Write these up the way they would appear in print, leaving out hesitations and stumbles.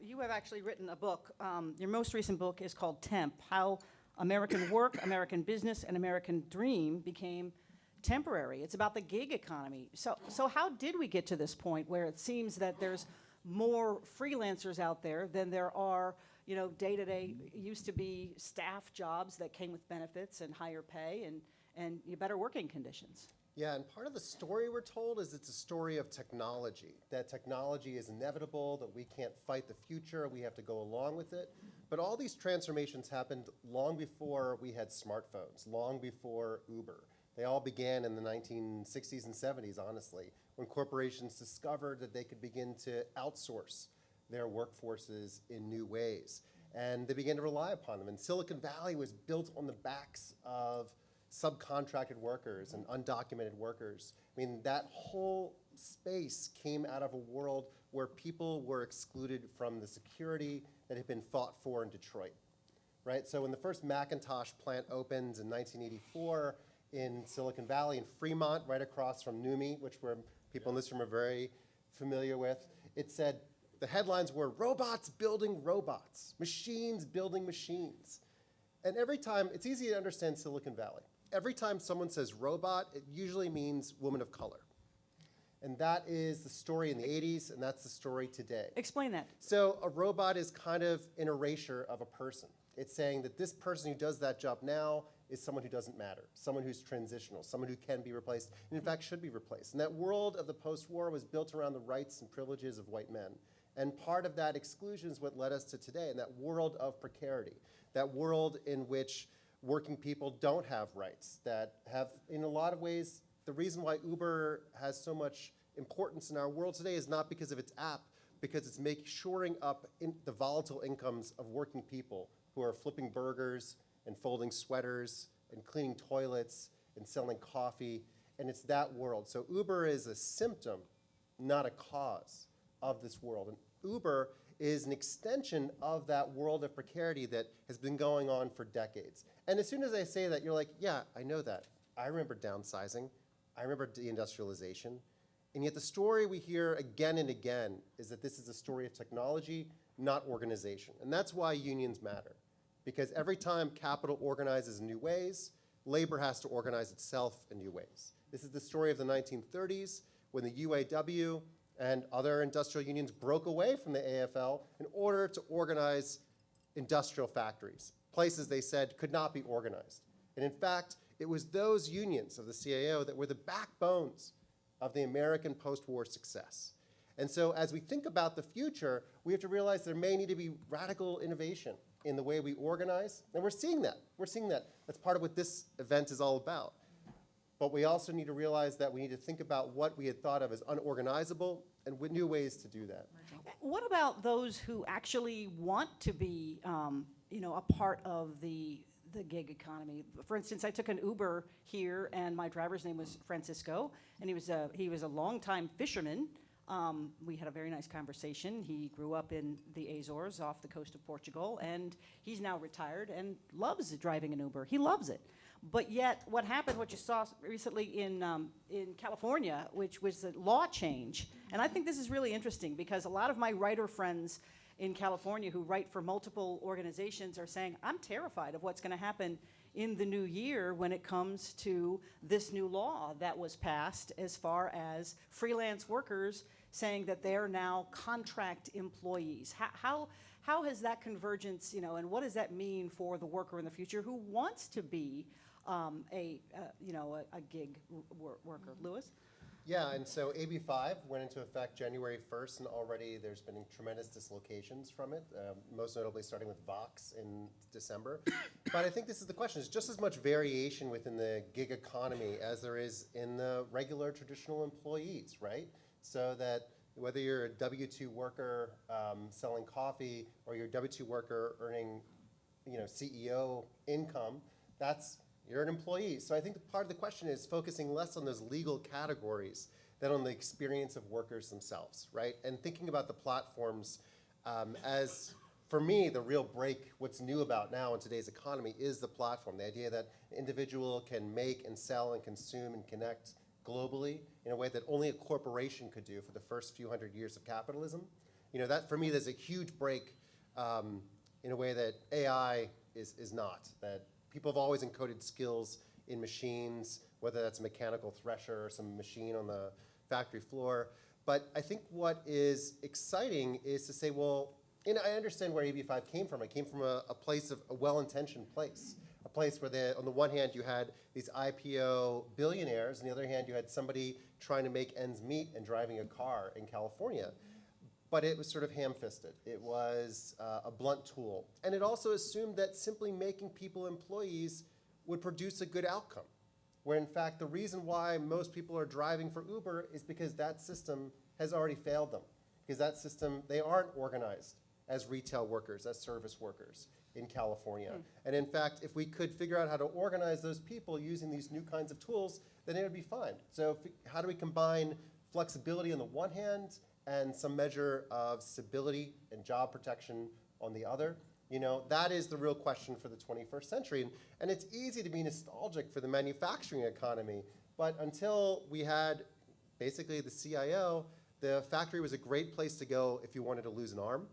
you have actually written a book. Your most recent book is called Temp: How American Work, American Business, and American Dream Became Temporary. It's about the gig economy. So how did we get to this point where it seems that there's more freelancers out there than there are, you know, day-to-day, used to be staff jobs that came with benefits and higher pay and better working conditions? Yeah, and part of the story we're told is it's a story of technology, that technology is inevitable, that we can't fight the future, we have to go along with it. But all these transformations happened long before we had smartphones, long before Uber. They all began in the 1960s and 70s, honestly, when corporations discovered that they could begin to outsource their workforces in new ways. And they began to rely upon them. And Silicon Valley was built on the backs of subcontracted workers and undocumented workers. I mean, that whole space came out of a world where people were excluded from the security that had been fought for in Detroit, right? So when the first Macintosh plant opens in 1984 in Silicon Valley, in Fremont, right across from NUMMI, which people in this room are very familiar with, it said, the headlines were, robots building robots, machines building machines. And every time, it's easy to understand Silicon Valley. Every time someone says robot, it usually means woman of color. And that is the story in the 80s, and that's the story today. Explain that. So a robot is kind of an erasure of a person. It's saying that this person who does that job now is someone who doesn't matter, someone who's transitional, someone who can be replaced, and in fact should be replaced. And that world of the post-war was built around the rights and privileges of white men. And part of that exclusion is what led us to today, and that world of precarity, that world in which working people don't have rights, that have, in a lot of ways, the reason why Uber has so much importance in our world today is not because of its app, because it's shoring up the volatile incomes of working people who are flipping burgers and folding sweaters and cleaning toilets and selling coffee, and it's that world. So Uber is a symptom, not a cause of this world. And Uber is an extension of that world of precarity that has been going on for decades. And as soon as I say that, you're like, yeah, I know that. I remember downsizing. I remember deindustrialization. And yet the story we hear again and again is that this is a story of technology, not organization. And that's why unions matter. Because every time capital organizes in new ways, labor has to organize itself in new ways. This is the story of the 1930s when the UAW and other industrial unions broke away from the AFL in order to organize industrial factories, places they said could not be organized. And in fact, it was those unions of the CIO that were the backbones of the American post-war success. And so as we think about the future, we have to realize there may need to be radical innovation in the way we organize, and we're seeing that. We're seeing that. That's part of what this event is all about. But we also need to realize that we need to think about what we had thought of as unorganizable and with new ways to do that. What about those who actually want to be, you know, a part of the gig economy? For instance, I took an Uber here, and my driver's name was Francisco, and he was a longtime fisherman. We had a very nice conversation. He grew up in the Azores off the coast of Portugal, and he's now retired and loves driving an Uber. He loves it. But yet, what happened, what you saw recently in California, which was a law change, and I think this is really interesting because a lot of my writer friends in California who write for multiple organizations are saying, I'm terrified of what's going to happen in the new year when it comes to this new law that was passed as far as freelance workers saying that they're now contract employees. How has that convergence, you know, and what does that mean for the worker in the future who wants to be a gig worker? Lewis? Yeah, and so AB 5 went into effect January 1st, and already there's been tremendous dislocations from it, most notably starting with Vox in December. But I think this is the question. There's just as much variation within the gig economy as there is in the regular traditional employees, right? So that whether you're a W-2 worker selling coffee or you're a W-2 worker earning, you know, CEO income, you're an employee. So I think part of the question is focusing less on those legal categories than on the experience of workers themselves, right? And thinking about the platforms as, for me, the real break, what's new about now in today's economy is the platform. The idea that an individual can make and sell and consume and connect globally in a way that only a corporation could do for the first few hundred years of capitalism. that for me, there's a huge break in a way that AI is not. That people have always encoded skills in machines, whether that's a mechanical thresher or some machine on the factory floor. But I think what is exciting is to say, well, I understand where AB5 came from. It came from a place of a well-intentioned place. A place where, on the one hand, you had these IPO billionaires, on the other hand, you had somebody trying to make ends meet and driving a car in California. But it was sort of ham-fisted. It was a blunt tool. And it also assumed that simply making people employees would produce a good outcome. Where in fact, the reason why most people are driving for Uber is because that system has already failed them. Because that system, they aren't organized as retail workers, as service workers in California. And in fact, if we could figure out how to organize those people using these new kinds of tools, then it would be fine. So how do we combine flexibility on the one hand and some measure of stability and job protection on the other? That is the real question for the 21st century. And it's easy to be nostalgic for the manufacturing economy, but until we had basically the CIO, the factory was a great place to go if you wanted to lose an arm.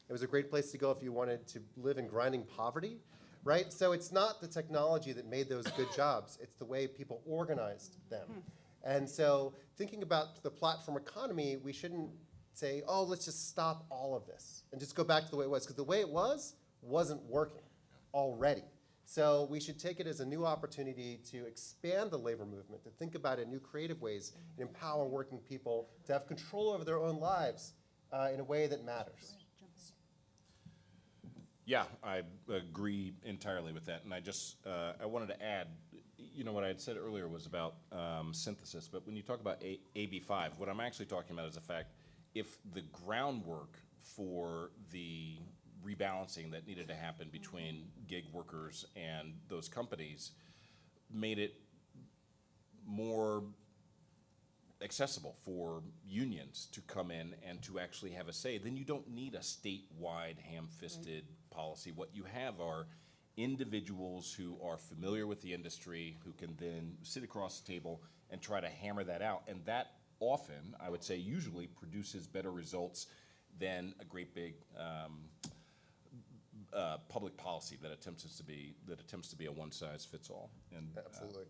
It was a great place to go if you wanted to live in grinding poverty, right? So it's not the technology that made those good jobs. It's the way people organized them. And so thinking about the platform economy, we shouldn't say, oh, let's just stop all of this and just go back to the way it was. Because the way it wasn't working already. So we should take it as a new opportunity to expand the labor movement, to think about it in new creative ways, and empower working people to have control over their own lives in a way that matters. Yeah, I agree entirely with that. And I wanted to add, what I had said earlier was about synthesis, but when you talk about AB5, what I'm actually talking about is the fact if the groundwork for the rebalancing that needed to happen between gig workers and those companies made it more accessible for unions to come in and to actually have a say, then you don't need a statewide ham-fisted policy. What you have are individuals who are familiar with the industry, who can then sit across the table and try to hammer that out. And that often, I would say usually, produces better results than a great big public policy that attempts to be a one-size-fits-all. And Absolutely.